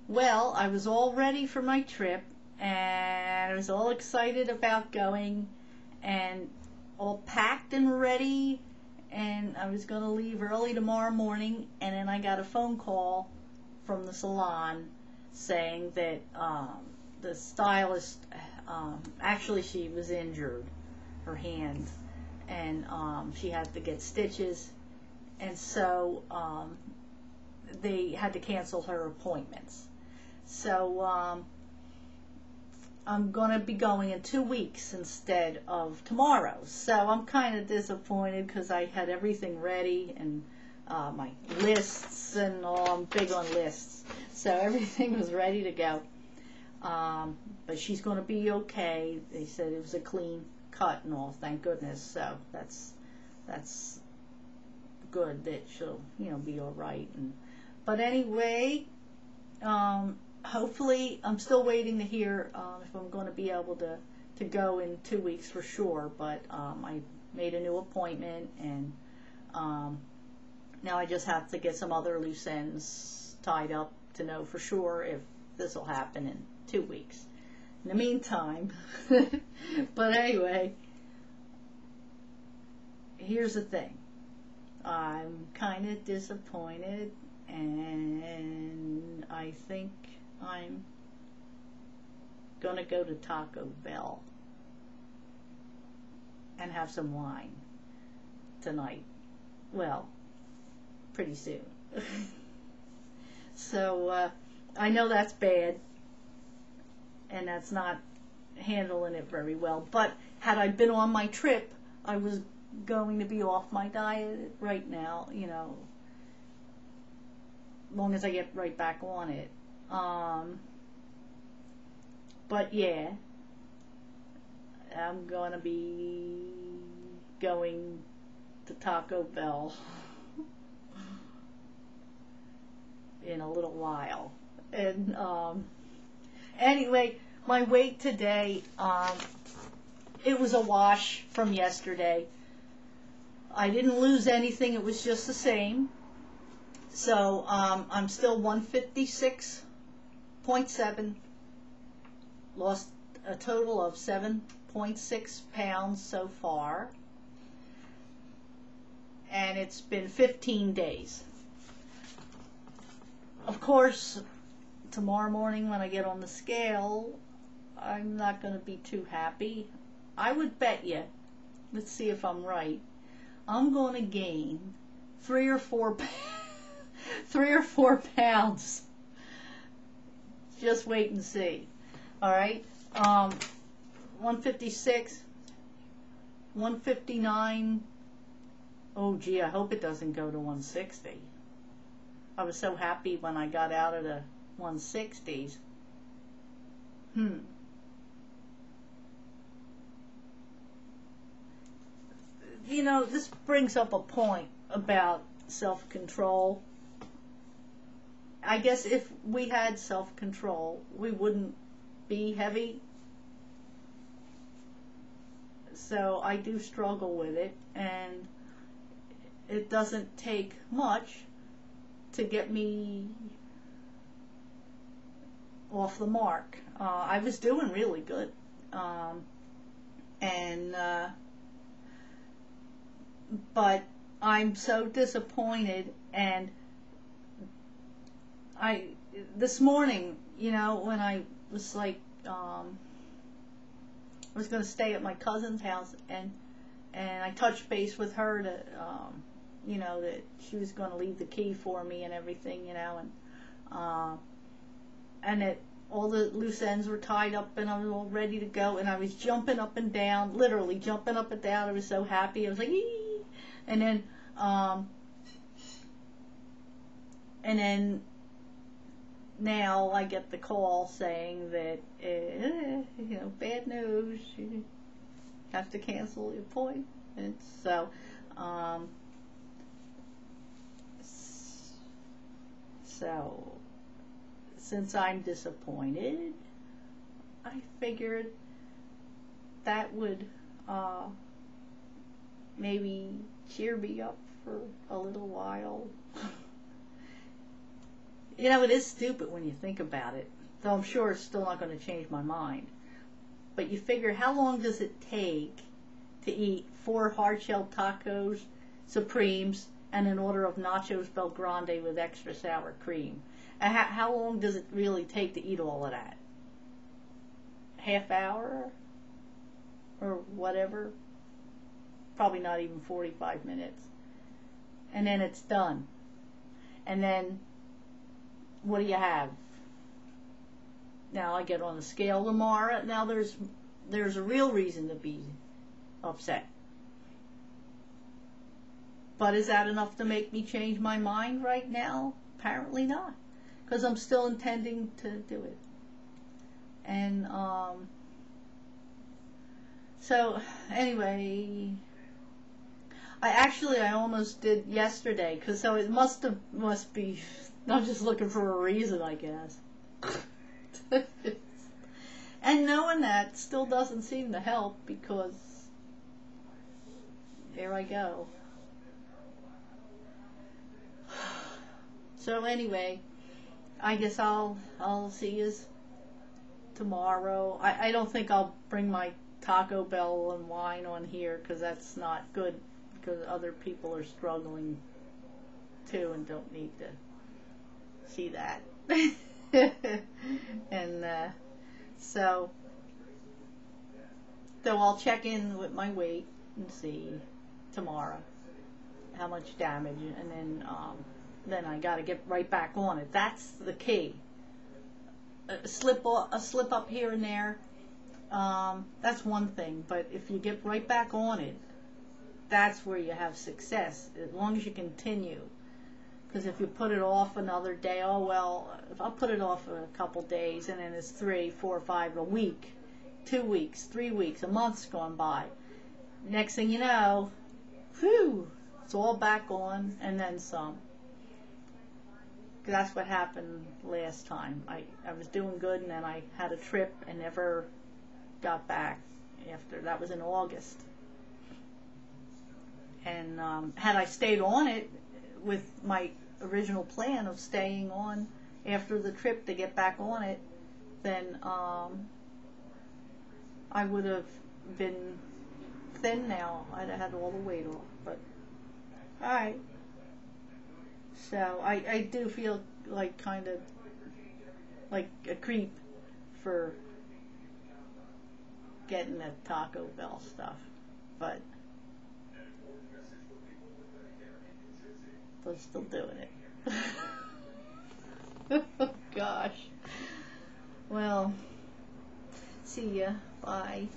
Well, I was all ready for my trip, and I was all excited about going, and all packed and ready, and I was going to leave early tomorrow morning, and then I got a phone call from the salon saying that the stylist, actually she was injured, her hand, and she had to get stitches, and so they had to cancel her appointments. So I'm going to be going in 2 weeks instead of tomorrow. So I'm kind of disappointed because I had everything ready and my lists and all. I'm big on lists. So everything was ready to go. But she's going to be okay. They said it was a clean cut and all, thank goodness. So that's good that she'll, be all right. But anyway, hopefully, I'm still waiting to hear if I'm going to be able to go in 2 weeks for sure. But I made a new appointment, and now I just have to get some other loose ends tied up to know for sure if this will happen in 2 weeks. In the meantime, but anyway, here's the thing. I'm kind of disappointed, and I think I'm gonna go to Taco Bell and have some wine tonight. Well, pretty soon. So I know that's bad, and that's not handling it very well. But had I been on my trip, I was going to be off my diet right now, long as I get right back on it. But yeah, I'm gonna be going to Taco Bell in a little while. And anyway, my weight today, it was a wash from yesterday. I didn't lose anything, it was just the same. So I'm still 156.7, lost a total of 7.6 pounds so far, and it's been 15 days. Of course, tomorrow morning when I get on the scale, I'm not going to be too happy. I would bet you, let's see if I'm right, I'm going to gain 3 or 4 pounds. Just wait and see. All right. 156, 159. Oh gee, I hope it doesn't go to 160. I was so happy when I got out of the 160s. This brings up a point about self-control. I guess if we had self-control, we wouldn't be heavy. So I do struggle with it, and it doesn't take much to get me off the mark. I was doing really good, but I'm so disappointed. And this morning, when I was like, I was going to stay at my cousin's house, and I touched base with her to, that she was going to leave the key for me and everything, and that all the loose ends were tied up, and I was all ready to go, and I was jumping up and down, literally jumping up and down. I was so happy. I was like, ee! And then now I get the call saying that, bad news, you have to cancel the appointment. So, since I'm disappointed, I figured that would maybe cheer me up for a little while. You know, it is stupid when you think about it. Though I'm sure it's still not going to change my mind. But you figure, how long does it take to eat 4 hard-shelled tacos, Supremes, and an order of nachos Bel Grande with extra sour cream? And how long does it really take to eat all of that? Half hour? Or whatever? Probably not even 45 minutes. And then it's done. And then, what do you have? Now I get on the scale tomorrow. Now there's a real reason to be upset. But is that enough to make me change my mind right now? Apparently not. Because I'm still intending to do it. And, so, anyway, I almost did yesterday, because so it must be, I'm just looking for a reason, I guess. And knowing that still doesn't seem to help, because there I go. So anyway, I guess I'll see you tomorrow. I don't think I'll bring my Taco Bell and wine on here, because that's not good, because other people are struggling too and don't need to see that. And so I'll check in with my weight and see tomorrow how much damage, and then I got to get right back on it. That's the key. A slip up here and there, that's one thing, but if you get right back on it, that's where you have success, as long as you continue. Because if you put it off another day, oh well, if I'll put it off a couple days, and then it's 3, 4, 5, a week, 2 weeks, 3 weeks, a month's gone by. Next thing you know, whew, it's all back on, and then some. That's what happened last time. I was doing good, and then I had a trip and never got back after. That was in August. And had I stayed on it with my original plan of staying on after the trip to get back on it, then I would have been thin now. I'd have had all the weight off. But alright. So I do feel like kind of like a creep for getting the Taco Bell stuff, but I'm still doing it. Oh gosh. Well, see ya. Bye.